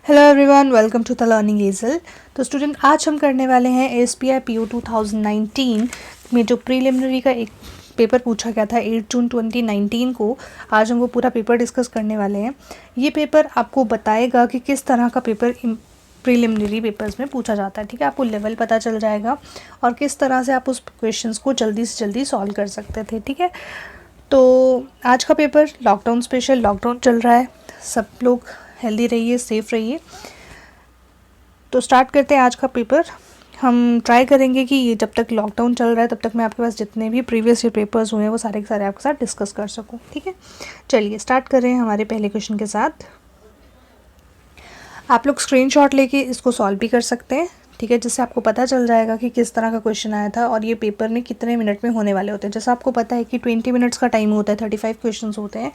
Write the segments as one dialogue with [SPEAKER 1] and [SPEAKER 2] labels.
[SPEAKER 1] Hello everyone, welcome to the learning angel. तो student, आज हम करने वाले हैं एएसपीआई पीओ 2019 में जो प्रीलिमिनरी का एक पेपर पूछा गया था 8 जून 2019 को। आज हम वो पूरा पेपर डिस्कस करने वाले हैं। ये पेपर आपको बताएगा कि किस तरह का पेपर प्रीलिमिनरी पेपर्स में पूछा जाता है। ठीक है, आपको लेवल पता चल जाएगा और किस तरह से आप उस क्वेश्चंस को जल्दी से जल्दी सॉल्व कर सकते थे। ठीक है, तो आज का पेपर लॉकडाउन स्पेशल, लॉकडाउन चल रहा है, सब लोग हेल्दी रहिए, सेफ रहिए। तो स्टार्ट करते हैं आज का पेपर। हम ट्राई करेंगे कि ये जब तक लॉकडाउन चल रहा है तब तक मैं आपके पास जितने भी प्रीवियस ईयर पेपर्स हुए हैं वो सारे के सारे आपके साथ डिस्कस कर सकूं। ठीक है, चलिए स्टार्ट कर रहे हैं हमारे पहले क्वेश्चन के साथ। आप लोग स्क्रीनशॉट लेके इसको सॉल्व भी कर सकते हैं। ठीक है, जिससे आपको पता चल जाएगा कि किस तरह का क्वेश्चन आया था और ये पेपर में कितने मिनट में होने वाले होते हैं। जैसा आपको पता है कि 20 मिनट्स का टाइम होता है, 35 क्वेश्चंस होते हैं,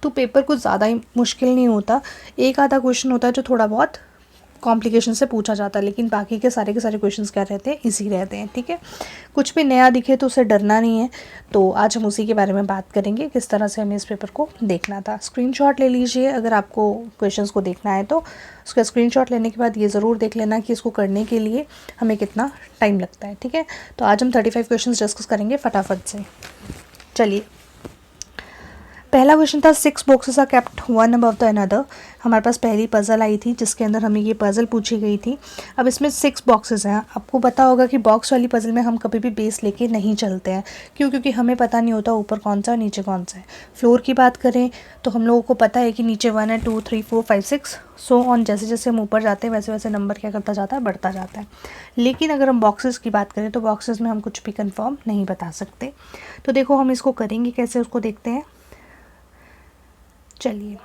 [SPEAKER 1] तो पेपर कुछ ज़्यादा ही मुश्किल नहीं होता। एक आधा क्वेश्चन होता है जो थोड़ा बहुत कॉम्प्लिकेशन से पूछा जाता है, लेकिन बाकी के सारे क्वेश्चंस क्या रहते हैं, इजी रहते हैं। ठीक है, कुछ भी नया दिखे तो उसे डरना नहीं है। तो आज हम उसी के बारे में बात करेंगे, किस तरह से हमें इस पेपर को देखना था। स्क्रीनशॉट ले लीजिए अगर आपको क्वेश्चंस को देखना है तो। उसका स्क्रीनशॉट लेने के बाद ये ज़रूर देख लेना कि इसको करने के लिए हमें कितना टाइम लगता है। ठीक है, तो आज हम 35 क्वेश्चंस डिस्कस करेंगे फटाफट से। चलिए, पहला क्वेश्चन था 6 boxes are kept one above the another. हमारे पास पहली पजल आई थी जिसके अंदर हमें ये पजल पूछी गई थी। अब इसमें 6 बॉक्सेस हैं। आपको पता होगा कि बॉक्स वाली पजल में हम कभी भी बेस लेके नहीं चलते हैं। क्यों? क्योंकि हमें पता नहीं होता ऊपर कौन सा और नीचे कौन सा है। फ्लोर की बात करें तो हम लोगों को पता है कि नीचे 1 है, 2, 3, 4, 5, 6 सो ऑन। जैसे जैसे हम ऊपर जाते हैं वैसे वैसे नंबर क्या करता जाता है, बढ़ता जाता है। लेकिन अगर हम बॉक्सेस की बात करें तो बॉक्सेस में हम कुछ भी कंफर्म नहीं बता सकते। तो देखो हम इसको करेंगे कैसे, उसको देखते हैं। चलिए,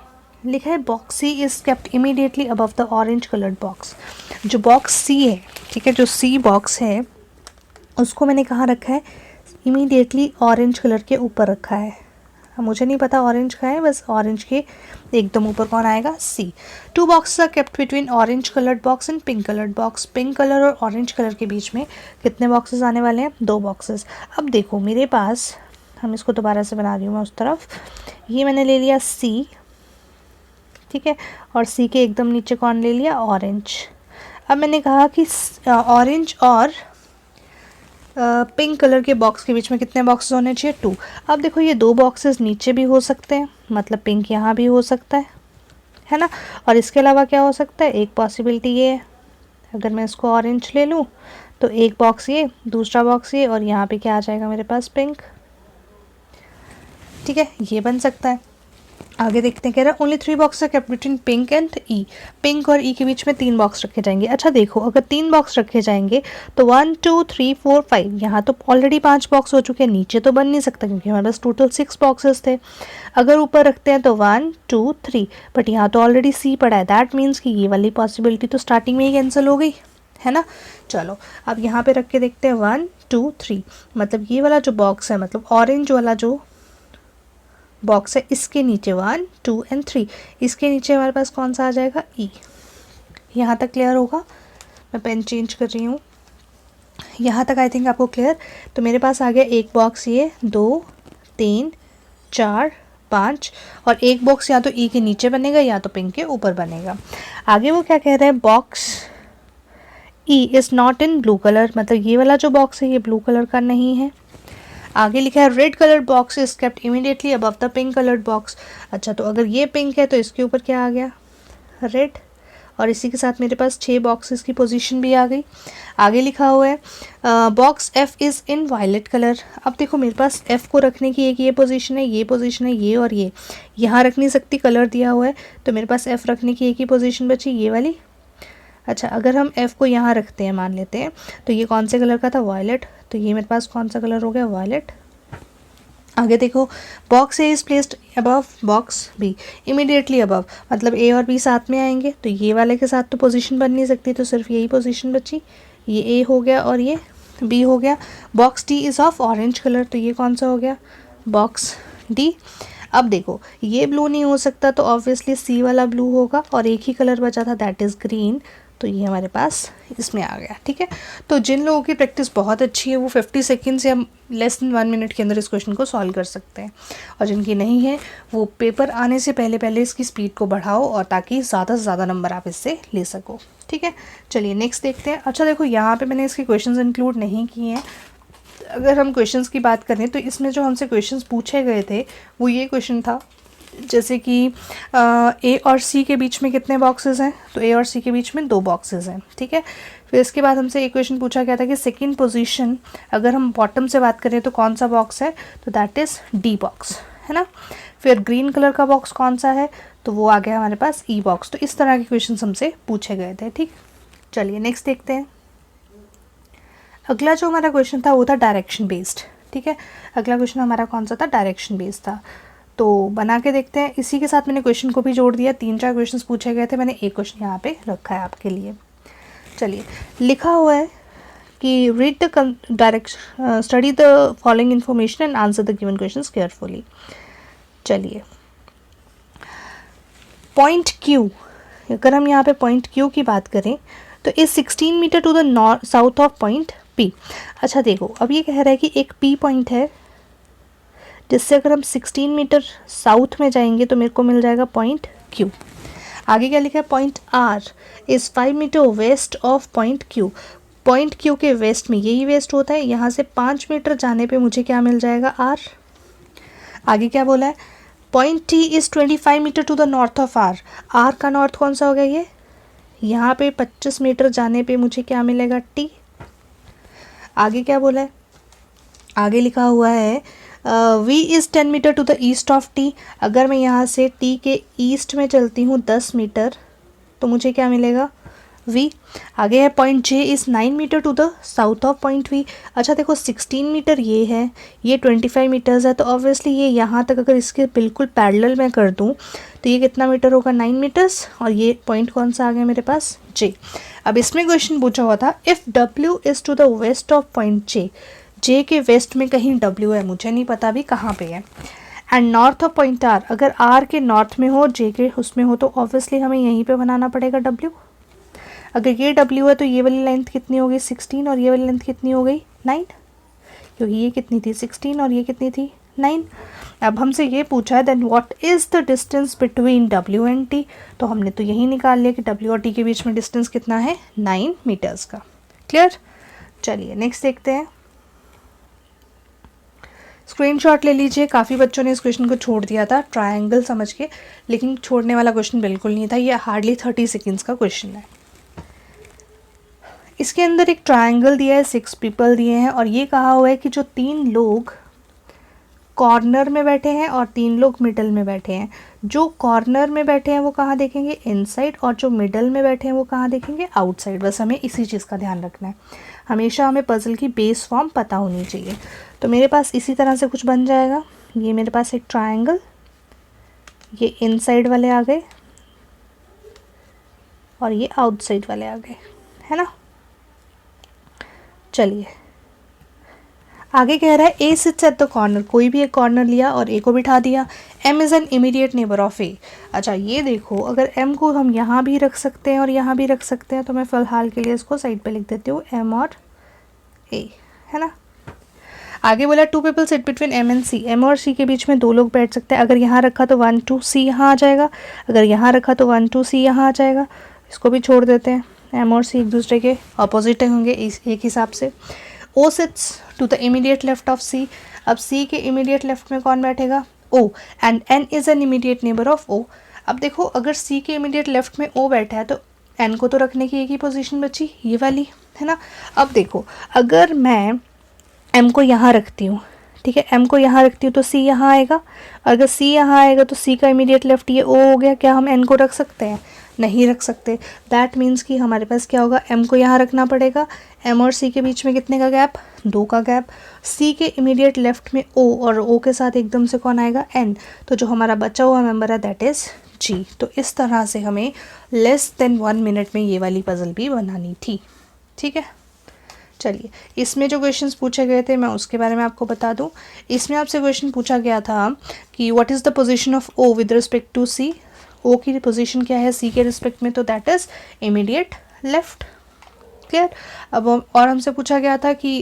[SPEAKER 1] लिखा है box C is kept immediately above the orange coloured box. जो बॉक्स सी है, ठीक है, जो सी बॉक्स है उसको मैंने कहाँ रखा है, इमीडिएटली ऑरेंज कलर के ऊपर रखा है। मुझे नहीं पता ऑरेंज का है, बस ऑरेंज के एकदम ऊपर कौन आएगा, C. 2 boxes are kept between orange coloured box and pink coloured box. Pink colour और ऑरेंज कलर के बीच में कितने बॉक्सेस आने वाले हैं, 2 बॉक्सेस। अब देखो मेरे पास, हम इसको दोबारा से बना रही हूँ मैं उस तरफ। ये मैंने ले लिया सी, ठीक है, और सी के एकदम नीचे कौन ले लिया, ऑरेंज। अब मैंने कहा कि ऑरेंज और पिंक कलर के बॉक्स के बीच में कितने बॉक्सेस होने चाहिए, 2। अब देखो ये 2 बॉक्सेस नीचे भी हो सकते हैं, मतलब पिंक यहाँ भी हो सकता है ना। और इसके अलावा क्या हो सकता है, एक पॉसिबिलिटी ये है, अगर मैं इसको ऑरेंज ले लूँ तो एक बॉक्स ये, दूसरा बॉक्स ये, और यहाँ पे क्या आ जाएगा मेरे पास, पिंक। ठीक है, ये बन सकता है। आगे देखते हैं, कह रहा है only 3 box are kept between pink and E. Pink और ई के बीच में 3 बॉक्स रखे जाएंगे। अच्छा देखो, अगर 3 बॉक्स रखे जाएंगे तो 1, 2, 3, 4, 5, यहाँ तो ऑलरेडी 5 बॉक्स हो चुके हैं, नीचे तो बन नहीं सकता क्योंकि हमारे पास टोटल 6 बॉक्सेस थे। अगर ऊपर रखते हैं तो 1, 2, 3, बट यहाँ तो ऑलरेडी सी पड़ा है। दैट मीन्स कि ये वाली पॉसिबिलिटी तो स्टार्टिंग में ही कैंसिल हो गई, है ना। चलो अब यहाँ पे रख के देखते हैं, 1, 2, 3, मतलब ये वाला जो बॉक्स है, मतलब ऑरेंज वाला जो बॉक्स है, इसके नीचे 1, 2 एंड 3, इसके नीचे हमारे पास कौन सा आ जाएगा, ई। यहाँ तक क्लियर होगा? मैं पेन चेंज कर रही हूँ। यहाँ तक आई थिंक आपको क्लियर। तो मेरे पास आ गया एक बॉक्स ये, 2, 3, 4, 5, और एक बॉक्स या तो ई के नीचे बनेगा या तो पिंक के ऊपर बनेगा। आगे वो क्या कह रहे हैं, box E is not in blue colour, मतलब ये वाला जो बॉक्स है ये ब्लू कलर का नहीं है। आगे लिखा है red colour box is kept immediately above the pink coloured box. अच्छा, तो अगर ये पिंक है तो इसके ऊपर क्या आ गया, रेड, और इसी के साथ मेरे पास 6 बॉक्सेस की पोजीशन भी आ गई। आगे लिखा हुआ है box F is in violet colour. अब देखो मेरे पास एफ को रखने की एक ये पोजीशन है, ये पोजीशन है, ये और ये यहाँ रख नहीं सकती, कलर दिया हुआ है, तो मेरे पास एफ रखने की एक ही पोजीशन बची, ये वाली। अच्छा, अगर हम f को यहाँ रखते हैं, मान लेते हैं, तो ये कौन से कलर का था, वायलेट, तो ये मेरे पास कौन सा कलर हो गया, वायलेट। आगे देखो, box A is placed above box B, immediately above, मतलब ए और बी साथ में आएंगे, तो ये वाले के साथ तो पोजीशन बन नहीं सकती, तो सिर्फ यही पोजीशन बची, ये ए हो गया और ये बी हो गया। Box D is of orange colour, तो ये कौन सा हो गया, बॉक्स डी। अब देखो ये ब्लू नहीं हो सकता, तो ऑब्वियसली सी वाला ब्लू होगा, और एक ही कलर बचा था दैट इज़ ग्रीन, तो ये हमारे पास इसमें आ गया। ठीक है, तो जिन लोगों की प्रैक्टिस बहुत अच्छी है वो 50 सेकेंड्स या लेस देन 1 मिनट के अंदर इस क्वेश्चन को सॉल्व कर सकते हैं, और जिनकी नहीं है वो पेपर आने से पहले पहले इसकी स्पीड को बढ़ाओ, और ताकि ज़्यादा से ज़्यादा नंबर आप इससे ले सको। ठीक है, चलिए नेक्स्ट देखते हैं। अच्छा देखो, यहाँ पे मैंने इसके क्वेश्चंस इंक्लूड नहीं किए हैं। अगर हम क्वेश्चंस की बात करें तो इसमें जो हमसे क्वेश्चंस पूछे गए थे वो ये क्वेश्चन था, जैसे कि ए और सी के बीच में कितने बॉक्सेस हैं, तो ए और सी के बीच में 2 बॉक्सेस हैं। ठीक है, फिर इसके बाद हमसे एक क्वेश्चन पूछा गया था कि सेकंड पोजीशन अगर हम बॉटम से बात करें तो कौन सा बॉक्स है, तो दैट इज़ डी बॉक्स, है ना। फिर ग्रीन कलर का बॉक्स कौन सा है, तो वो आ गया हमारे पास ई बॉक्स। तो इस तरह के क्वेश्चन हमसे पूछे गए थे। ठीक, चलिए नेक्स्ट देखते हैं। अगला जो हमारा क्वेश्चन था वो था डायरेक्शन बेस्ड। ठीक है, अगला क्वेश्चन हमारा कौन सा था, डायरेक्शन बेस्ड था। तो बना के देखते हैं। इसी के साथ मैंने क्वेश्चन को भी जोड़ दिया, 3-4 क्वेश्चंस पूछे गए थे, मैंने एक क्वेश्चन यहाँ पे रखा है आपके लिए। चलिए, लिखा हुआ है कि read the direction, study the following information and answer the given questions carefully. चलिए, पॉइंट क्यू, अगर हम यहाँ पे पॉइंट क्यू की बात करें तो इस 16 meter to the south of point P. अच्छा देखो, अब ये कह रहा है कि एक पी पॉइंट है जिससे अगर हम 16 मीटर साउथ में जाएंगे तो मेरे को मिल जाएगा पॉइंट क्यू। आगे क्या लिखा है, point R is 5 meter west of point Q. Point Q के वेस्ट में, यही वेस्ट होता है, यहाँ से 5 मीटर जाने पे मुझे क्या मिल जाएगा, आर। आगे क्या बोला है, point T is 25 meter to the north of R. R का नॉर्थ कौन सा हो गया, ये यहाँ पे 25 मीटर जाने पे मुझे क्या मिलेगा, टी। आगे क्या बोला है, आगे लिखा हुआ है V is 10 meter to the east of T. अगर मैं यहाँ से टी के ईस्ट में चलती हूँ 10 मीटर तो मुझे क्या मिलेगा, वी। आगे है point J is 9 meter to the south of point V. अच्छा देखो, 16 मीटर ये है, ये 25 मीटर्स है, तो ऑब्वियसली ये यहाँ तक अगर इसके बिल्कुल पैरेलल मैं कर दूँ तो ये कितना मीटर होगा, 9 मीटर्स। और ये पॉइंट कौन सा आ गया मेरे पास, जे। अब इसमें क्वेश्चन पूछा हुआ था if W is to the west of point J. J के वेस्ट में कहीं डब्ल्यू है, मुझे नहीं पता अभी कहाँ पे है, and north of point R, अगर आर के नॉर्थ में हो, जे के उसमें हो, तो ऑब्वियसली हमें यहीं पे बनाना पड़ेगा डब्ल्यू। अगर ये डब्ल्यू है तो ये वाली लेंथ कितनी हो गई, 16, और ये वाली लेंथ कितनी हो गई, 9, क्योंकि ये कितनी थी, 16, और ये कितनी थी, 9। अब हमसे ये पूछा है then what is the distance between W and T, तो हमने तो यही निकाल लिया कि डब्ल्यू और टी के बीच में डिस्टेंस कितना है, 9 मीटर्स का। क्लियर, चलिए नेक्स्ट देखते हैं। स्क्रीनशॉट ले लीजिए। काफ़ी बच्चों ने इस क्वेश्चन को छोड़ दिया था ट्रायंगल समझ के, लेकिन छोड़ने वाला क्वेश्चन बिल्कुल नहीं था, ये हार्डली 30 सेकेंड्स का क्वेश्चन है। इसके अंदर एक ट्रायंगल दिया है, 6 पीपल दिए हैं, और ये कहा हुआ है कि जो 3 लोग कॉर्नर में बैठे हैं और 3 लोग मिडल में बैठे हैं। जो कॉर्नर में बैठे हैं वो कहाँ देखेंगे, इनसाइड, और जो मिडल में बैठे हैं वो कहाँ देखेंगे, आउटसाइड। बस हमें इसी चीज़ का ध्यान रखना है, हमेशा हमें पजल की बेस फॉर्म पता होनी चाहिए। तो मेरे पास इसी तरह से कुछ बन जाएगा। ये मेरे पास एक ट्रायंगल, ये इनसाइड वाले आ गए और ये आउटसाइड वाले आ गए, है ना। चलिए आगे कह रहा है ए सिट्स एट द कॉर्नर, कोई भी एक कॉर्नर लिया और ए को बिठा दिया। M is an immediate neighbour of A. अच्छा ये देखो, अगर एम को हम यहाँ भी रख सकते हैं और यहाँ भी रख सकते हैं, तो मैं फ़िलहाल के लिए इसको साइड पे लिख देती हूँ, एम और ए, है ना। आगे बोला 2 people sit between M and C. M और सी के बीच में 2 लोग बैठ सकते हैं। अगर यहाँ रखा तो 1 2 सी यहाँ आ जाएगा, अगर यहाँ रखा तो 1 2 सी यहाँ आ जाएगा। इसको भी छोड़ देते हैं, एम और सी एक दूसरे के अपोजिट होंगे एक हिसाब से। O sits to the immediate left of C. अब सी के इमीडिएट लेफ्ट में कौन बैठेगा, O, and N is an immediate neighbour of O. अब देखो, अगर सी के इमीडिएट लेफ्ट में ओ बैठा है तो एन को तो रखने की एक ही पोजीशन बची, ये वाली, है ना। अब देखो, अगर मैं एम को यहाँ रखती हूँ, ठीक है, एम को यहाँ रखती हूँ तो सी यहाँ आएगा, और अगर सी यहाँ आएगा तो सी का इमीडिएट लेफ्ट ये ओ हो गया। क्या हम एन को रख सकते हैं, नहीं रख सकते। दैट मीन्स कि हमारे पास क्या होगा, एम को यहाँ रखना पड़ेगा। एम और सी के बीच में कितने का गैप, 2 का गैप। सी के इमीडिएट लेफ्ट में ओ, और ओ के साथ एकदम से कौन आएगा, एन। तो जो हमारा बचा हुआ मेंबर है दैट इज़ जी। तो इस तरह से हमें लेस देन 1 मिनट में ये वाली पजल भी बनानी थी, ठीक है। चलिए, इसमें जो क्वेश्चंस पूछे गए थे मैं उसके बारे में आपको बता दूं। इसमें आपसे क्वेश्चन पूछा गया था कि what is the position of O with respect to C. O की पोजीशन क्या है सी के रिस्पेक्ट में, तो that is immediate left. Clear. अब और हमसे पूछा गया था कि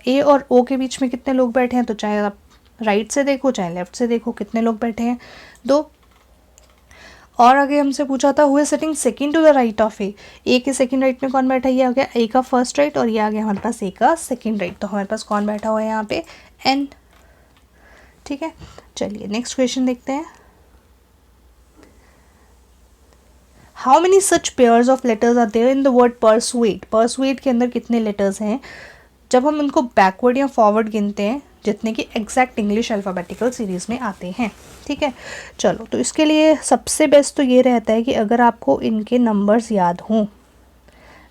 [SPEAKER 1] ए और ओ के बीच में कितने लोग बैठे हैं, तो चाहे आप राइट से देखो चाहे लेफ्ट से देखो कितने लोग बैठे हैं, 2। और आगे हमसे पूछा था who is sitting second to the right of A के सेकंड राइट में कौन बैठा है, ये आ गया ए का फर्स्ट राइट और ये आ गया हमारे पास ए का सेकंड राइट, तो हमारे पास कौन बैठा हुआ है यहाँ पे, एन। ठीक है, चलिए नेक्स्ट क्वेश्चन देखते हैं। How many such pairs of letters are there in the word persuade. Persuade के अंदर कितने लेटर्स हैं, जब हम उनको बैकवर्ड या फॉरवर्ड गिनते हैं, जितने कि एग्जैक्ट इंग्लिश अल्फ़ाबेटिकल सीरीज़ में आते हैं। ठीक है, चलो तो इसके लिए सबसे बेस्ट तो ये रहता है कि अगर आपको इनके नंबर्स याद हों,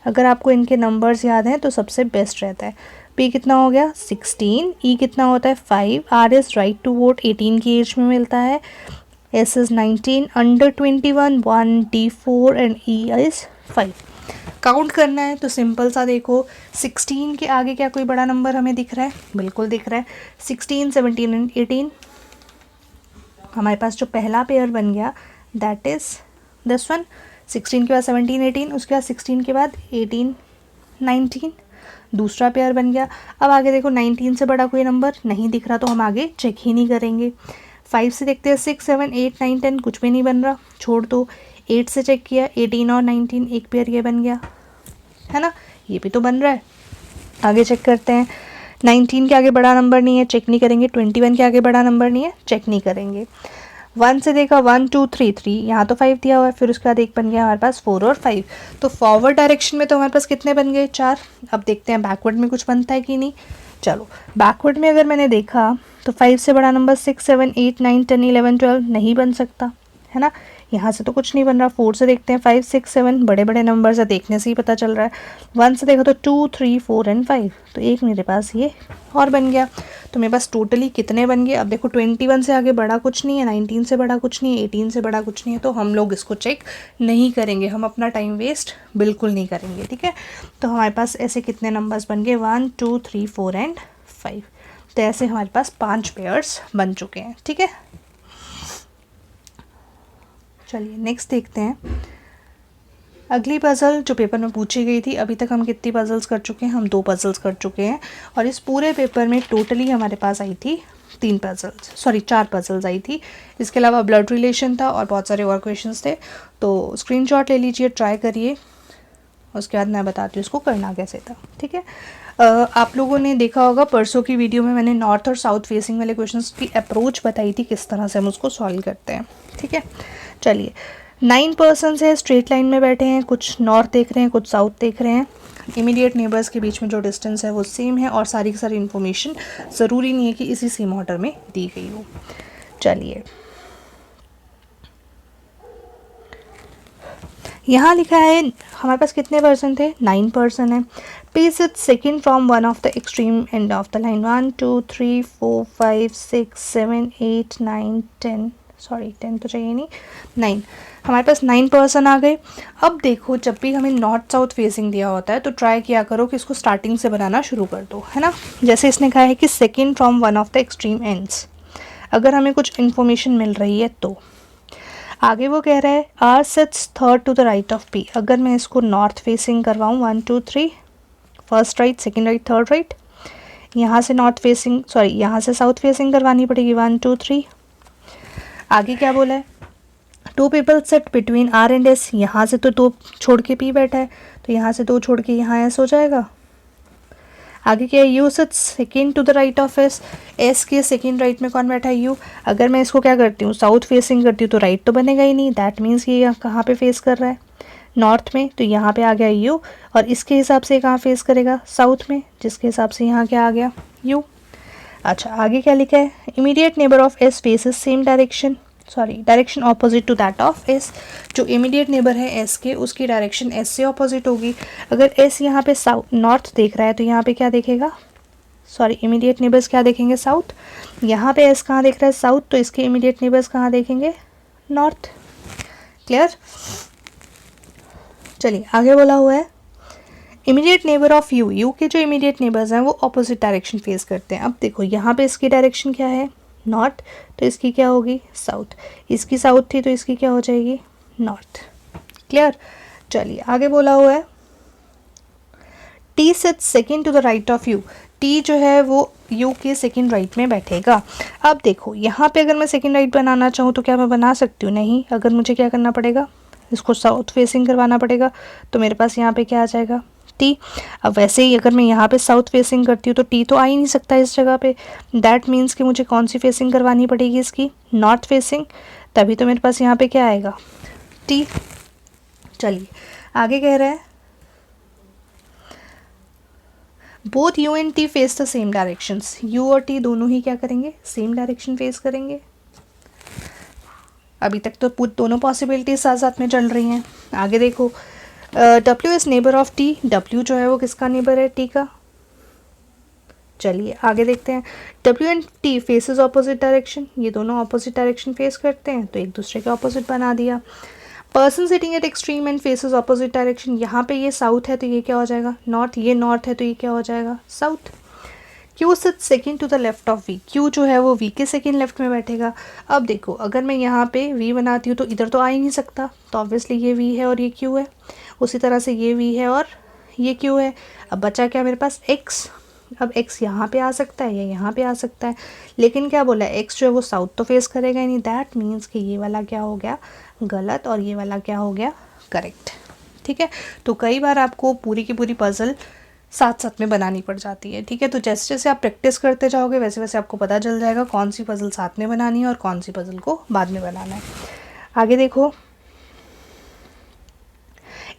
[SPEAKER 1] अगर आपको इनके नंबर्स याद हैं तो सबसे बेस्ट रहता है। पी कितना हो गया 16, ई कितना होता है 5, R is right to vote 18 की एज में मिलता है, S is 19, under 21 1, D 4 and E is 5। Count करना है तो सिंपल सा देखो, 16 के आगे क्या कोई बड़ा नंबर हमें दिख रहा है, बिल्कुल दिख रहा है, 16 17 एंड 18। हमारे पास जो पहला पेयर बन गया दैट इज़ दिस वन, 16 के बाद 17 18, उसके बाद 16 के बाद 18 19, दूसरा पेयर बन गया। अब आगे देखो 19 से बड़ा कोई नंबर नहीं दिख रहा तो हम आगे चेक ही नहीं करेंगे। 5 से देखते हैं 6 7 8 9 10, कुछ भी नहीं बन रहा, छोड़ दो। 8 से चेक किया 18 और 19, एक पेयर ये बन गया है ना, ये भी तो बन रहा है। आगे चेक करते हैं, 19 के आगे बड़ा नंबर नहीं है, चेक नहीं करेंगे। 21 के आगे बड़ा नंबर नहीं है, चेक नहीं करेंगे। 1 से देखा 1 2 3 3, यहाँ तो 5 दिया हुआ है, फिर उसके बाद एक बन गया हमारे पास 4 और 5। तो फॉरवर्ड डायरेक्शन में तो हमारे पास कितने बन गए 4। अब देखते हैं बैकवर्ड में कुछ बनता है कि नहीं। चलो बैकवर्ड में अगर मैंने देखा तो 5 से बड़ा नंबर 6 7 8 9 10 11 12 नहीं बन सकता है ना, यहाँ से तो कुछ नहीं बन रहा। 4 से देखते हैं 5 6 7, बड़े बड़े नंबर से देखने से ही पता चल रहा है। 1 से देखो तो 2 3 4 एंड 5, तो एक मेरे पास ये और बन गया। तो मेरे पास टोटली कितने बन गए, अब देखो 21 से आगे बड़ा कुछ नहीं है, 19 से बड़ा कुछ नहीं है, 18 से बड़ा कुछ नहीं है, तो हम लोग इसको चेक नहीं करेंगे, हम अपना टाइम वेस्ट बिल्कुल नहीं करेंगे। ठीक है, तो हमारे पास ऐसे कितने नंबर्स बन गए 1 2 3 4 एंड 5। तो ऐसे हमारे पास 5 पेयर्स बन चुके हैं। ठीक है, चलिए नेक्स्ट देखते हैं। अगली पज़ल जो पेपर में पूछी गई थी, अभी तक हम कितनी पज़ल्स कर चुके हैं, हम 2 पज़ल्स कर चुके हैं और इस पूरे पेपर में टोटली हमारे पास आई थी 4 पज़ल्स आई थी। इसके अलावा ब्लड रिलेशन था और बहुत सारे और क्वेश्चंस थे, तो स्क्रीनशॉट ले लीजिए, ट्राई करिए, उसके बाद मैं बताती हूँ इसको करना कैसे था। ठीक है, आप लोगों ने देखा होगा परसों की वीडियो में मैंने नॉर्थ और साउथ फेसिंग वाले क्वेश्चंस की अप्रोच बताई थी, किस तरह से हम उसको सॉल्व करते हैं। ठीक है, चलिए 9 पर्सन्स है, स्ट्रेट लाइन में बैठे हैं, कुछ नॉर्थ देख रहे हैं कुछ साउथ देख रहे हैं। इमीडिएट नेबर्स के बीच में जो डिस्टेंस है वो सेम है और सारी की सारी इन्फॉर्मेशन ज़रूरी नहीं है कि इसी सेम ऑर्डर में दी गई हो। चलिए यहाँ लिखा है हमारे पास कितने पर्सन थे, 9 पर्सन है। P seat second from one of the extreme end of the line, 1 2 3 4 5 6 7 8 9 10, sorry 10 तो चाहिए नहीं, 9। हमारे पास 9 पर्सन आ गए। अब देखो जब भी हमें नॉर्थ साउथ फेसिंग दिया होता है तो ट्राई किया करो कि इसको स्टार्टिंग से बनाना शुरू कर दो, है ना। जैसे इसने कहा है कि second from one of the extreme ends, अगर हमें कुछ इन्फॉर्मेशन मिल रही है तो आगे वो कह रहा है R sits third to the right of P. अगर मैं इसको नॉर्थ फेसिंग करवाऊँ 1 2 3, first right second right third right, यहाँ से नॉर्थ फेसिंग सॉरी यहाँ से साउथ फेसिंग करवानी पड़ेगी 1 2 3। आगे क्या बोला है, 2 people set between R and S, यहाँ से तो 2 छोड़ के पी बैठा है तो यहाँ से 2 छोड़ के यहाँ एस हो जाएगा। आगे क्या है, U sits second to the right of S, S के सेकेंड राइट में कौन बैठा है यू। अगर मैं इसको क्या करती हूँ साउथ फेसिंग करती हूँ तो राइट तो बनेगा ही नहीं, दैट मीन्स ये कहाँ पे फेस कर रहा है नॉर्थ में, तो यहाँ पे आ गया यू और इसके हिसाब से कहाँ फेस करेगा साउथ में, जिसके हिसाब से यहाँ क्या आ गया यू। अच्छा आगे क्या लिखा है, immediate neighbour of S faces same direction, sorry direction opposite to that of S. जो इमीडिएट नेबर है एस के उसकी डायरेक्शन एस से ऑपोजिट होगी। अगर एस यहाँ पे साउथ नॉर्थ देख रहा है तो यहाँ पे क्या देखेगा, सॉरी इमीडिएट नेबर्स क्या देखेंगे साउथ। यहाँ पे एस कहाँ देख रहा है साउथ, तो इसके इमीडिएट नेबर्स कहाँ देखेंगे नॉर्थ। क्लियर। चलिए आगे बोला हुआ है immediate neighbour of you, you के जो इमीडिएट नेबर्स हैं वो ऑपोजिट डायरेक्शन फेस करते हैं। अब देखो यहाँ पे इसकी डायरेक्शन क्या है नॉर्थ, तो इसकी क्या होगी साउथ, इसकी साउथ थी तो इसकी क्या हो जाएगी नॉर्थ। क्लियर। चलिए आगे बोला हुआ है T sits second to the right of U, T जो है वो यू के सेकेंड राइट में बैठेगा। अब देखो यहाँ पे अगर मैं सेकेंड राइट बनाना चाहूँ तो क्या मैं बना सकती हूँ? नहीं, अगर मुझे क्या करना पड़ेगा, इसको साउथ फेसिंग करवाना पड़ेगा, तो मेरे पास यहाँ पे क्या आ जाएगा, टी। अब वैसे ही अगर मैं यहाँ पे साउथ फेसिंग करती हूँ तो टी तो आ ही नहीं सकता इस जगह पे, दैट मीन्स कि मुझे कौन सी फेसिंग करवानी पड़ेगी इसकी, नॉर्थ फेसिंग, तभी तो मेरे पास यहाँ पे क्या आएगा, टी। चलिए आगे कह रहा है both you and T face the same directions, you और टी दोनों ही क्या करेंगे, सेम डायरेक्शन फेस करेंगे। अभी तक तो दोनों पॉसिबिलिटी साथ साथ में चल रही हैं। आगे देखो, W is neighbour of T, W जो है वो किसका नेबर है, टी का। चलिए आगे देखते हैं, W and T faces opposite direction, ये दोनों ऑपोजिट डायरेक्शन फेस करते हैं तो एक दूसरे के ऑपोजिट बना दिया। Person sitting at extreme and faces opposite direction, यहाँ पे ये साउथ है तो ये क्या हो जाएगा, नॉर्थ, ये नॉर्थ है तो ये क्या हो जाएगा, south. Q sit second to the left of V, Q जो है वो वी के सेकेंड लेफ्ट में बैठेगा। अब देखो अगर मैं यहाँ पे वी बनाती हूँ तो इधर तो आ ही नहीं सकता, तो ऑब्वियसली ये वी है और ये क्यू है, उसी तरह से ये वी है और ये क्यू है। अब बचा क्या मेरे पास, एक्स। अब एक्स यहाँ पे आ सकता है या यहाँ पे आ सकता है, लेकिन क्या बोला है, एक्स जो है वो साउथ तो फेस करेगा ही नहीं, दैट मीन्स कि ये वाला क्या हो गया, गलत, और ये वाला क्या हो गया, करेक्ट। ठीक है, तो कई बार आपको पूरी की पूरी पजल साथ साथ में बनानी पड़ जाती है। ठीक है, तो जैसे जैसे आप प्रैक्टिस करते जाओगे वैसे वैसे आपको पता चल जाएगा कौन सी पजल साथ में बनानी है और कौन सी पजल को बाद में बनाना है। आगे देखो,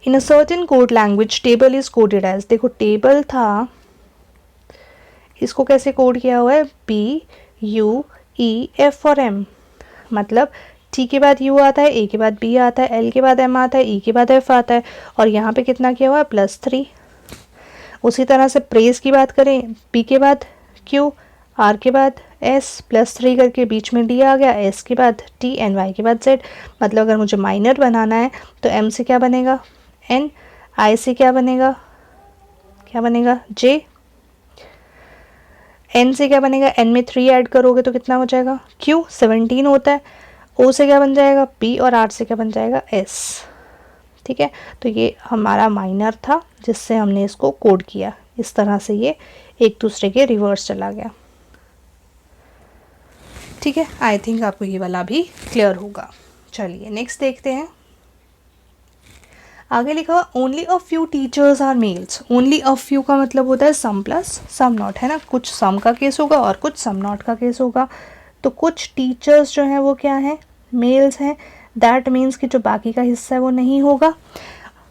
[SPEAKER 1] in a certain code language table is coded as, देखो टेबल था, इसको कैसे कोड किया हुआ है, पी यू ई एफ और एम, मतलब टी के बाद यू आता है, ए के बाद बी आता है, एल के बाद एम आता है, ई के बाद एफ आता है, और यहाँ पे कितना किया हुआ है, +3। उसी तरह से प्रेस की बात करें, पी के बाद क्यू, आर के बाद एस, +3 करके बीच में डी आ गया, एस के बाद टी, एन वाई के बाद जेड। मतलब अगर मुझे माइनर बनाना है तो एम से क्या बनेगा, एन, आई से क्या बनेगा, जे, एन से क्या बनेगा, एन में 3 ऐड करोगे तो कितना हो जाएगा, क्यू, 17 होता है, ओ से क्या बन जाएगा, पी, और आर से क्या बन जाएगा, एस। ठीक है, तो ये हमारा माइनर था जिससे हमने इसको कोड किया, इस तरह से ये एक दूसरे के रिवर्स चला गया। ठीक है, आई थिंक आपको ये वाला भी क्लियर होगा। चलिए नेक्स्ट देखते हैं। आगे लिखा हुआ only a few teachers are males, only a few का मतलब होता है सम प्लस सम नॉट, है ना, कुछ सम का केस होगा और कुछ सम नॉट का केस होगा। तो कुछ टीचर्स जो हैं वो क्या हैं, मेल्स हैं, दैट मीन्स कि जो बाकी का हिस्सा है वो नहीं होगा।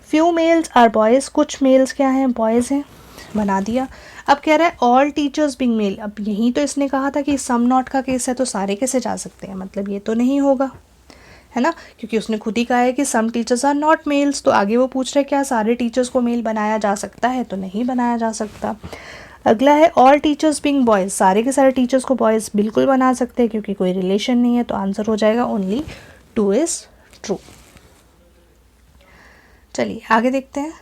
[SPEAKER 1] फ्यू मेल्स आर बॉयज़, कुछ मेल्स क्या हैं, बॉयज़ हैं, बना दिया। अब कह रहा है ऑल टीचर्स बिंग मेल, अब यहीं तो इसने कहा था कि सम नॉट का केस है तो सारे कैसे जा सकते हैं, मतलब ये तो नहीं होगा, है ना, क्योंकि उसने खुद ही कहा है कि some teachers are not males. तो आगे वो पूछ रहे क्या सारे टीचर्स को मेल बनाया जा सकता है, तो नहीं बनाया जा सकता। अगला है ऑल टीचर्स बिंग बॉयज़, सारे के सारे टीचर्स को बॉयज़ बिल्कुल बना सकते हैं क्योंकि कोई रिलेशन नहीं है, तो आंसर हो जाएगा ओनली 2 इज़ ट्रू। चलिए आगे देखते हैं।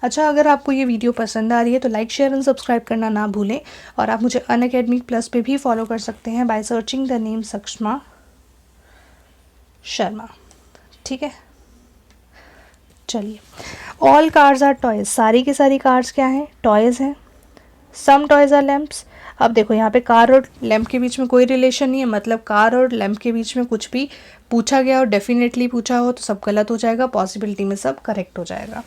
[SPEAKER 1] अच्छा, अगर आपको ये वीडियो पसंद आ रही है तो लाइक शेयर एंड सब्सक्राइब करना ना भूलें, और आप मुझे अनअकैडमी प्लस पे भी फॉलो कर सकते हैं by searching the name Sakshama Sharma. ठीक है, चलिए ऑल कार्स आर टॉयज़, सारी की सारी कार्स क्या हैं, टॉयज़ हैं। सम टॉयज़ आर लैम्प्स, अब देखो यहाँ पे कार और लैम्प के बीच में कोई रिलेशन नहीं है, मतलब कार और लैम्प के बीच में कुछ भी पूछा गया और डेफिनेटली पूछा हो तो सब गलत हो जाएगा, पॉसिबिलिटी में सब करेक्ट हो जाएगा।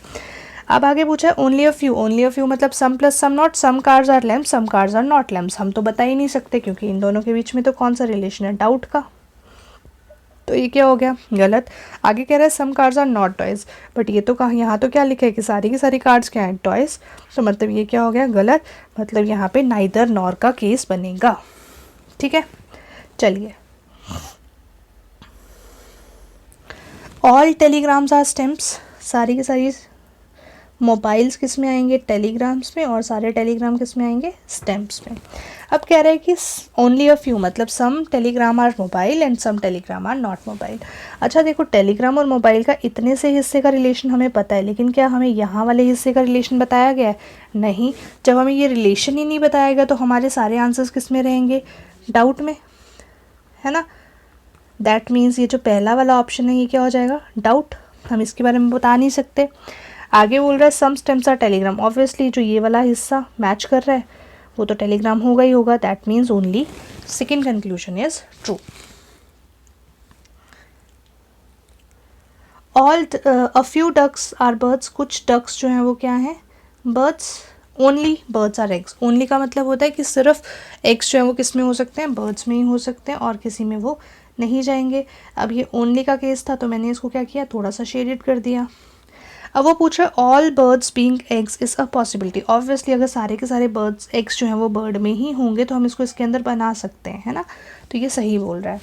[SPEAKER 1] अब आगे पूछा है only a few, only a few मतलब some plus some not, some cars are lamps, some cars are not lamps, हम तो बता ही नहीं सकते क्योंकि इन दोनों के बीच में तो कौन सा रिलेशन है, डाउट का, तो ये क्या हो गया, गलत। आगे कह रहा है some cars are not toys, but ये तो कहा, यहाँ तो क्या लिखा है कि सारी की सारी कार्ड्स क्या हैं, टॉयज़, तो मतलब ये क्या हो गया, गलत, मतलब यहाँ पे नाइदर नॉर का केस बनेगा। ठीक है, चलिए ऑल टेलीग्राम्स आर स्टैम्प्स, सारी की सारी मोबाइल्स किस में आएंगे, टेलीग्राम्स में, और सारे टेलीग्राम किस में आएंगे, स्टैम्प्स में। अब कह रहे हैं कि ओनली अ फ्यू मतलब some telegram are mobile and some telegram are not mobile. अच्छा देखो, टेलीग्राम और मोबाइल का इतने से हिस्से का रिलेशन हमें पता है, लेकिन क्या हमें यहाँ वाले हिस्से का रिलेशन बताया गया है, नहीं। जब हमें ये रिलेशन ही नहीं बताया गया तो हमारे सारे आंसर्स किस में रहेंगे, डाउट में, है ना। दैट मीन्स ये जो पहला वाला ऑप्शन है ये क्या हो जाएगा, डाउट, हम इसके बारे में बता नहीं सकते। आगे बोल रहा है सम स्टेम्स आर टेलीग्राम, ऑब्वियसली जो ये वाला हिस्सा मैच कर रहा है वो तो टेलीग्राम होगा ही होगा, that means only second conclusion is true. All a few ducks are birds, कुछ डक्स जो हैं वो क्या हैं, birds. Only birds are eggs, only का मतलब होता है कि सिर्फ एग्स जो है वो किस में हो सकते हैं, बर्ड्स में ही हो सकते हैं और किसी में वो नहीं जाएंगे। अब ये ओनली का केस था तो मैंने इसको क्या किया, थोड़ा सा शेडेड कर दिया। अब वो पूछ रहा है all birds being eggs is a possibility, obviously अगर सारे के सारे बर्ड्स एग्स जो हैं वो बर्ड में ही होंगे तो हम इसको इसके अंदर बना सकते हैं, है ना, तो ये सही बोल रहा है।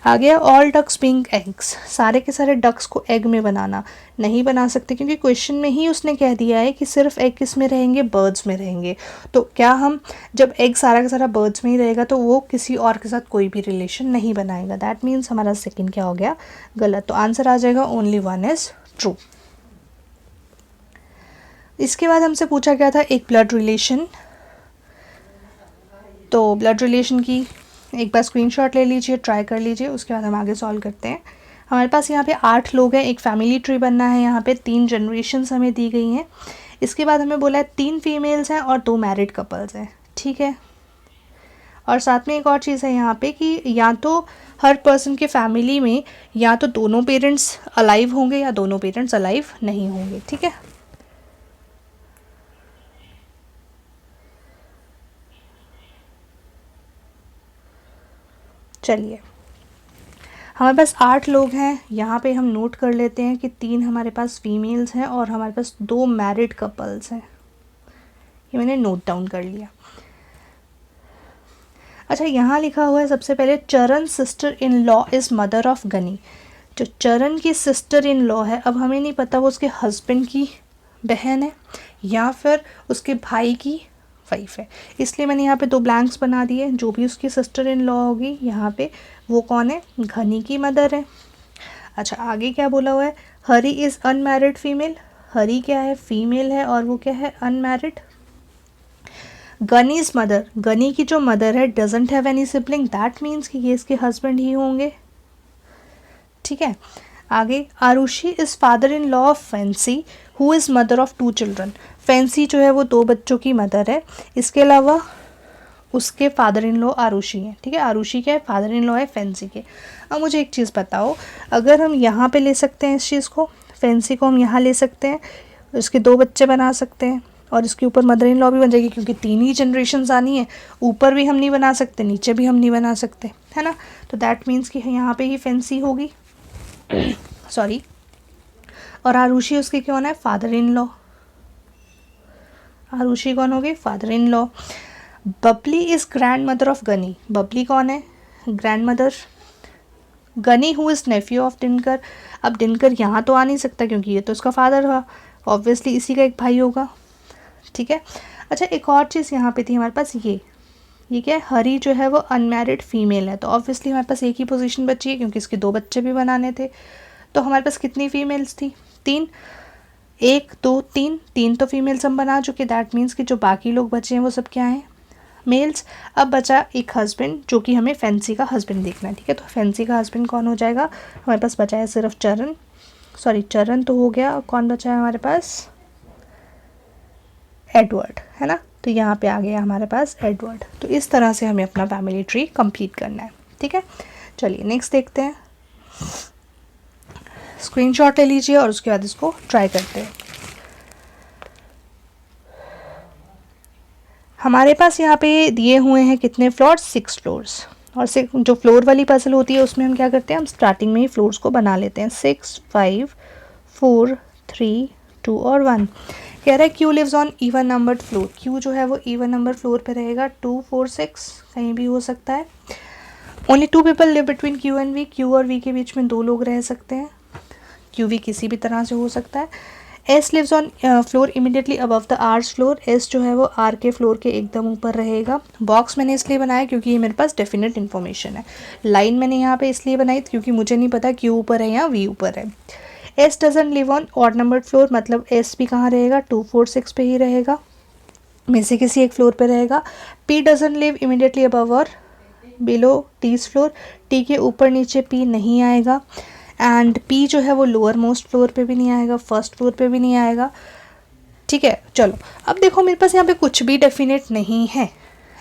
[SPEAKER 1] आगे ऑल डक्स बीइंग एग्स, सारे के सारे डक्स को एग में बनाना, नहीं बना सकते क्योंकि क्वेश्चन में ही उसने कह दिया है कि सिर्फ एग किस में रहेंगे, बर्ड्स में रहेंगे। तो क्या हम जब एग सारा का सारा बर्ड्स में ही रहेगा तो वो किसी और के साथ कोई भी रिलेशन नहीं बनाएगा, दैट मीन्स हमारा सेकेंड क्या हो गया, गलत। तो आंसर आ जाएगा ओनली वन इज़ ट्रू। इसके बाद हमसे पूछा गया था एक ब्लड रिलेशन, तो ब्लड रिलेशन की एक बार स्क्रीनशॉट ले लीजिए, ट्राई कर लीजिए, उसके बाद हम आगे सॉल्व करते हैं। हमारे पास यहाँ पे 8 लोग हैं, एक फैमिली ट्री बनना है, यहाँ पे 3 जनरेशन्स हमें दी गई हैं। इसके बाद हमें बोला है 3 फीमेल्स हैं और 2 मैरिड कपल्स हैं, ठीक है। और साथ में एक और चीज़ है यहाँ पे कि या तो हर पर्सन के फैमिली में या तो दोनों पेरेंट्स अलाइव होंगे या दोनों पेरेंट्स अलाइव नहीं होंगे, ठीक है। चलिए हमारे पास 8 लोग हैं, यहाँ पे हम नोट कर लेते हैं कि 3 हमारे पास फीमेल्स हैं और हमारे पास 2 मैरिड कपल्स हैं, ये मैंने नोट डाउन कर लिया। अच्छा यहाँ लिखा हुआ है सबसे पहले Charan sister in law is mother of Gunny, जो चरण की सिस्टर इन लॉ है, अब हमें नहीं पता वो उसके हस्बैंड की बहन है या फिर उसके भाई की वाइफ है, इसलिए मैंने यहाँ पे 2 ब्लैंक्स बना दिए। जो भी उसकी सिस्टर इन लॉ होगी यहाँ पे वो कौन है, घनी की मदर है। अच्छा आगे क्या बोला हुआ है, हरी इज़ अनमैरिड फीमेल, हरी क्या है, फीमेल है और वो क्या है, अनमैरिड। गनीज मदर, गनी की जो मदर है doesn't have any sibling, that means कि ये इसके हस्बैंड ही होंगे, ठीक है। आगे Arushi is father in law of Fancy who is mother of 2 children, Fancy जो है वो 2 बच्चों की मदर है, इसके अलावा उसके फादर इन लॉ आरुषि हैं, ठीक है। आरुषि क्या है, फादर इन लॉ है फैंसी के। अब मुझे एक चीज़ बताओ, अगर हम यहाँ पे ले सकते हैं इस चीज़ को, फैंसी को हम यहाँ ले सकते हैं, उसके 2 बच्चे बना सकते हैं और इसके ऊपर मदर इन लॉ भी बन जाएगी क्योंकि 3 ही जनरेशन्स आनी है, ऊपर भी हम नहीं बना सकते नीचे भी हम नहीं बना सकते, है ना, तो दैट मीन्स कि यहाँ पे ही फैंसी होगी सॉरी। और आरुषि उसके कौन है, फादर इन लॉ, आरुषि कौन होगी, father in law. Babli is grandmother of Gunny, Babli कौन है, grandmother. Gunny who is nephew of Dinkar, अब दिनकर यहाँ तो आ नहीं सकता क्योंकि ये तो उसका फादर हुआ, ऑब्वियसली इसी का एक भाई होगा, ठीक है। अच्छा एक और चीज़ यहाँ पे थी हमारे पास, ये क्या है, हरी जो है वो अनमैरिड फीमेल है, तो ऑब्वियसली हमारे पास एक ही पोजीशन बची है क्योंकि इसके 2 बच्चे भी बनाने थे। तो हमारे पास कितनी फीमेल्स थी, 3, 1 2 3, 3 तो फीमेल्स हम बना चुके, दैट मीन्स कि जो बाकी लोग बचे हैं वो सब क्या हैं, मेल्स। अब बचा एक हस्बैंड जो कि हमें फैंसी का हस्बैंड देखना है, ठीक है। तो फैंसी का हस्बैंड कौन हो जाएगा, हमारे पास बचा है सिर्फ चरण, सॉरी चरण तो हो गया, कौन बचा है हमारे पास, एडवर्ड, है ना, तो यहाँ पे आ गया हमारे पास एडवर्ड। तो इस तरह से हमें अपना फैमिली ट्री कंप्लीट करना है, ठीक है। चलिए नेक्स्ट देखते हैं, स्क्रीनशॉट ले लीजिए और उसके बाद इसको ट्राई करते हैं। हमारे पास यहाँ पे दिए हुए हैं कितने फ्लोर्स, 6 फ्लोर्स, और जो फ्लोर वाली पजल होती है उसमें हम क्या करते हैं, हम स्टार्टिंग में ही फ्लोर्स को बना लेते हैं, 6 5 4 3 2 और 1। कह रहा है Q lives on even numbered floor, Q जो है वो इवन नंबर फ्लोर पे रहेगा, 2 4 6 कहीं भी हो सकता है। Only 2 people live between Q and V, Q और वी के बीच में 2 लोग रह सकते हैं, क्यू वी किसी भी तरह से हो सकता है। S lives on floor immediately above the R's floor, S जो है वो आर के फ्लोर के एकदम ऊपर रहेगा। बॉक्स मैंने इसलिए बनाया क्योंकि ये मेरे पास डेफिनेट इन्फॉर्मेशन है। लाइन मैंने यहाँ पे इसलिए बनाई क्योंकि मुझे नहीं पता क्यू ऊपर है या वी ऊपर है। S doesn't live on odd numbered floor, मतलब एस भी कहाँ रहेगा, 2 4 6 पे ही रहेगा, में से किसी एक फ्लोर पे रहेगा। P doesn't live immediately above और बिलो टीज फ्लोर, टी के ऊपर नीचे पी नहीं आएगा। एंड पी जो है वो लोअर मोस्ट फ्लोर पे भी नहीं आएगा, फर्स्ट फ्लोर पे भी नहीं आएगा, ठीक है। चलो अब देखो मेरे पास यहाँ पे कुछ भी डेफिनेट नहीं है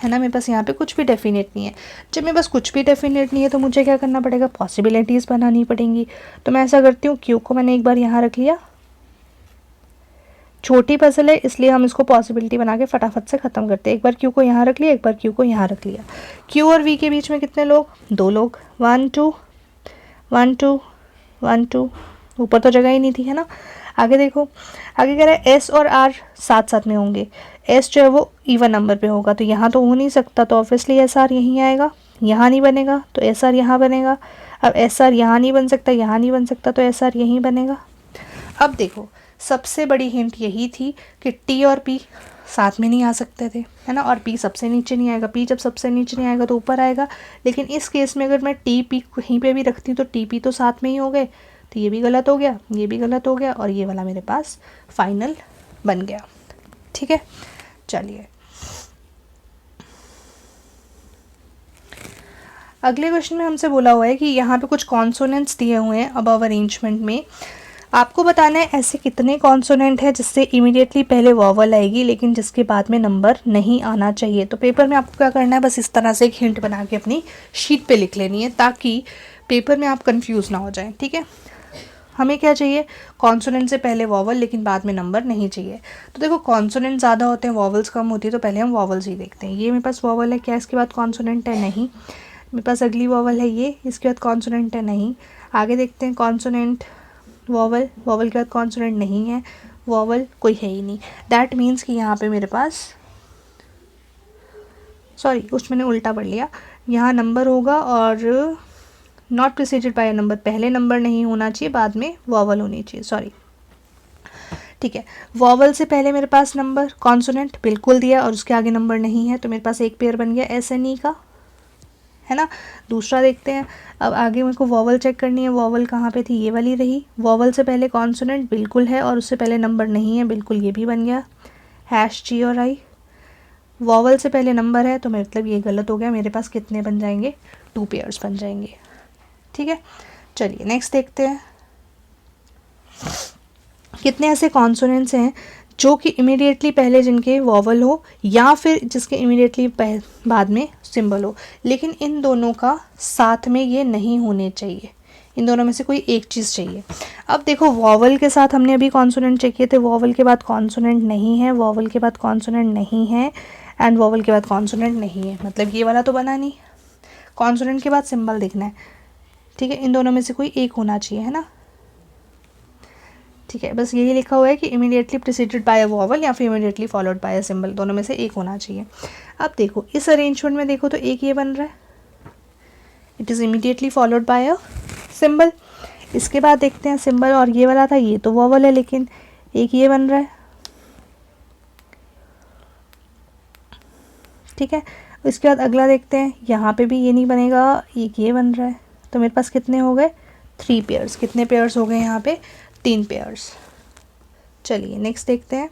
[SPEAKER 1] ना, मेरे पास यहाँ पे कुछ भी डेफिनेट नहीं है। जब मेरे पास कुछ भी डेफिनेट नहीं है तो मुझे क्या करना पड़ेगा, पॉसिबिलिटीज़ बनानी पड़ेंगी। तो मैं ऐसा करती हूँ, क्यू को मैंने एक बार यहाँ रख लिया, छोटी पजल है इसलिए हम इसको पॉसिबिलिटी बना के फटाफट से ख़त्म करते हैं। एक बार क्यू को यहाँ रख लिया, एक बार क्यू को यहाँ रख लिया। क्यू और वी के बीच में कितने लोग, 2 लोग, 1 2 1 2 1 2, ऊपर तो जगह ही नहीं थी, है ना। आगे देखो, आगे कह रहा है एस और आर साथ साथ में होंगे। एस जो है वो इवन नंबर पे होगा तो यहाँ तो हो नहीं सकता, तो ऑब्वियसली एस आर यहीं आएगा, यहाँ नहीं बनेगा तो एस आर यहाँ बनेगा। अब एस आर यहाँ नहीं बन सकता, यहाँ नहीं बन सकता, तो एस आर यहीं बनेगा। अब देखो सबसे बड़ी हिंट यही थी कि टी और पी साथ में नहीं आ सकते थे, है ना, और पी सबसे नीचे नहीं आएगा। पी जब सबसे नीचे नहीं आएगा तो ऊपर आएगा, लेकिन इस केस में अगर मैं टी पी कहीं पे भी रखती हूँ तो टी पी तो साथ में ही हो गए, तो ये भी गलत हो गया, ये भी गलत हो गया, और ये वाला मेरे पास फाइनल बन गया, ठीक है। चलिए अगले क्वेश्चन में हमसे बोला हुआ है कि यहाँ पे कुछ कॉन्सोनेंट्स दिए हुए हैं अबव अरेंजमेंट में, आपको बताना है ऐसे कितने कॉन्सोनेंट है जिससे इमीडिएटली पहले वॉवल आएगी लेकिन जिसके बाद में नंबर नहीं आना चाहिए। तो पेपर में आपको क्या करना है, बस इस तरह से एक हिंट बना के अपनी शीट पे लिख लेनी है ताकि पेपर में आप कंफ्यूज ना हो जाएं, ठीक है। हमें क्या चाहिए, कॉन्सोनेंट से पहले वॉवल लेकिन बाद में नंबर नहीं चाहिए। तो देखो कॉन्सोनेंट ज़्यादा होते हैं, वॉवल्स कम होती है, तो पहले हम वॉवल्स ही देखते हैं। ये मेरे पास वॉवल है, क्या इसके बाद कॉन्सोनेंट है, नहीं। मेरे पास अगली वॉवल है ये, इसके बाद कॉन्सोनेंट है, नहीं। आगे देखते हैं कॉन्सोनेंट, वॉवल, वॉवल के बाद कॉन्सोनेंट नहीं है, वॉवल कोई है ही नहीं। दैट मीन्स कि यहाँ पे मेरे पास, सॉरी उस मैंने उल्टा पढ़ लिया, यहाँ नंबर होगा और नॉट प्रिसीडेड बाय नंबर, पहले नंबर नहीं होना चाहिए, बाद में वॉवल होनी चाहिए, सॉरी, ठीक है। वॉवल से पहले मेरे पास नंबर, कॉन्सोनेंट बिल्कुल दिया और उसके आगे नंबर नहीं है, तो मेरे पास एक पेयर बन गया एस एन ई का, है ना। दूसरा देखते हैं, अब आगे मेरे को वॉवल चेक करनी है, वॉवल कहाँ पे थी, ये वाली रही। वॉवल से पहले कॉन्सोनेंट बिल्कुल है और उससे पहले नंबर नहीं है, बिल्कुल, ये भी बन गया हैश जी और आई। वॉवल से पहले नंबर है तो मतलब ये गलत हो गया, मेरे पास कितने बन जाएंगे, 2 पेयर्स बन जाएंगे, ठीक है। चलिए नेक्स्ट देखते हैं, कितने ऐसे कॉन्सोनेंट्स हैं जो कि इमीडिएटली पहले जिनके वॉवल हो या फिर जिसके इमीडिएटली बाद में सिंबल हो, लेकिन इन दोनों का साथ में ये नहीं होने चाहिए, इन दोनों में से कोई एक चीज़ चाहिए। अब देखो वॉवल के साथ हमने अभी कॉन्सोनेंट चेक किए थे, वॉवल के बाद कॉन्सोनेंट नहीं है, वॉवल के बाद कॉन्सोनेंट नहीं है, एंड वॉवल के बाद कॉन्सोनेंट नहीं है, मतलब ये वाला तो बना नहीं। कॉन्सोनेंट के बाद सिंबल देखना है, ठीक है, इन दोनों में से कोई एक होना चाहिए, है ना, ठीक है। बस यही लिखा हुआ है कि immediately preceded by a vowel या फिर immediately followed by a symbol, दोनों में से एक होना चाहिए। अब देखो इस अरेंजमेंट में देखो तो एक ये बन रहा है, it is immediately followed by a symbol. इसके बाद देखते हैं सिंबल, और ये वाला था, ये तो वॉवल है लेकिन एक ये बन रहा है, ठीक है। इसके बाद अगला देखते हैं, यहाँ पे भी ये नहीं बनेगा, एक ये बन रहा है, तो मेरे पास कितने हो गए, 3 पेयर्स। कितने पेयर्स हो गए यहाँ पे, 3 पेयर्स। चलिए नेक्स्ट देखते हैं,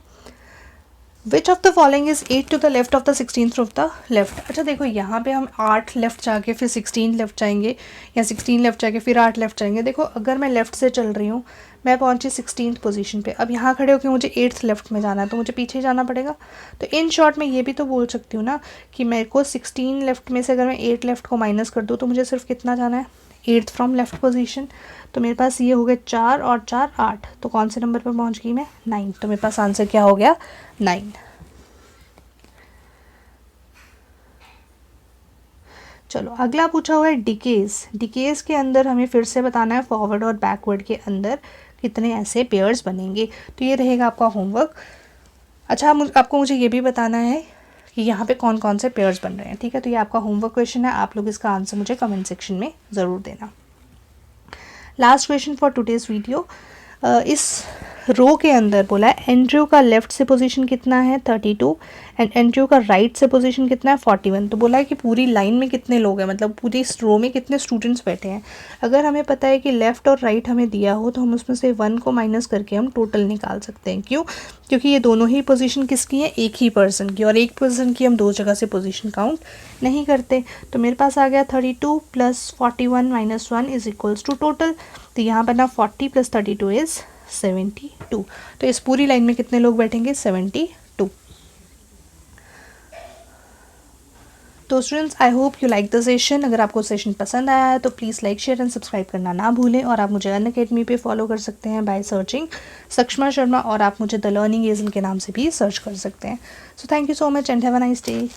[SPEAKER 1] which of the following is 8 to the left of the 16th of the left. अच्छा देखो यहाँ पे हम 8 लेफ्ट जाके फिर 16 लेफ्ट जाएंगे, या 16 लेफ्ट जाके फिर 8 लेफ्ट जाएंगे। देखो अगर मैं लेफ्ट से चल रही हूँ, मैं पहुँची 16th पोजीशन पे, अब यहाँ खड़े होकर मुझे 8th लेफ्ट में जाना है तो मुझे पीछे जाना पड़ेगा। तो इन शॉर्ट मैं ये भी तो बोल सकती हूँ ना कि मेरे को 16 लेफ्ट में से अगर मैं 8 लेफ्ट को माइनस कर दूँ तो मुझे सिर्फ कितना जाना है, 8th फ्रॉम लेफ्ट पोजीशन। तो मेरे पास ये हो गए 4 और 4 8, तो कौन से नंबर पर पहुँच गई मैं, 9। तो मेरे पास आंसर क्या हो गया, 9। चलो अगला पूछा हुआ है डिकेज। डिकेज के अंदर हमें फिर से बताना है फॉरवर्ड और बैकवर्ड के अंदर कितने ऐसे पेयर्स बनेंगे। तो ये रहेगा आपका होमवर्क। अच्छा आपको मुझे ये भी बताना है कि यहाँ पे कौन कौन से पेयर्स बन रहे हैं, ठीक है। तो ये आपका होमवर्क क्वेश्चन है, आप लोग इसका आंसर मुझे कमेंट सेक्शन में ज़रूर देना। Last question for today's video, इस रो के अंदर बोला है एंड्रयू का लेफ्ट से पोजीशन कितना है 32 एंड एंड्रयू का राइट से पोजीशन कितना है 41। तो बोला है कि पूरी लाइन में कितने लोग हैं, मतलब पूरी इस रो में कितने स्टूडेंट्स बैठे हैं। अगर हमें पता है कि लेफ़्ट और राइट हमें दिया हो तो हम उसमें से 1 को माइनस करके हम टोटल निकाल सकते हैं। क्यों? क्योंकि ये दोनों ही पोजीशन किसकी है, एक ही पर्सन की, और एक पर्सन की हम दो जगह से पोजीशन काउंट नहीं करते। तो मेरे पास आ गया 32 + 41 - 1 इज इक्वल्स टू टोटल। तो यहाँ पर ना 40 + 32 इज़ 72। तो इस पूरी लाइन में कितने लोग बैठेंगे, 72। तो students, I hope you like the session. अगर आपको सेशन पसंद आया है तो please like, share and subscribe करना ना भूलें। और आप मुझे अनअकैडमी पे फॉलो कर सकते हैं बाय सर्चिंग सक्षमा शर्मा, और आप मुझे द लर्निंग एजेंट के नाम से भी सर्च कर सकते हैं। So thank you so much and have a nice day.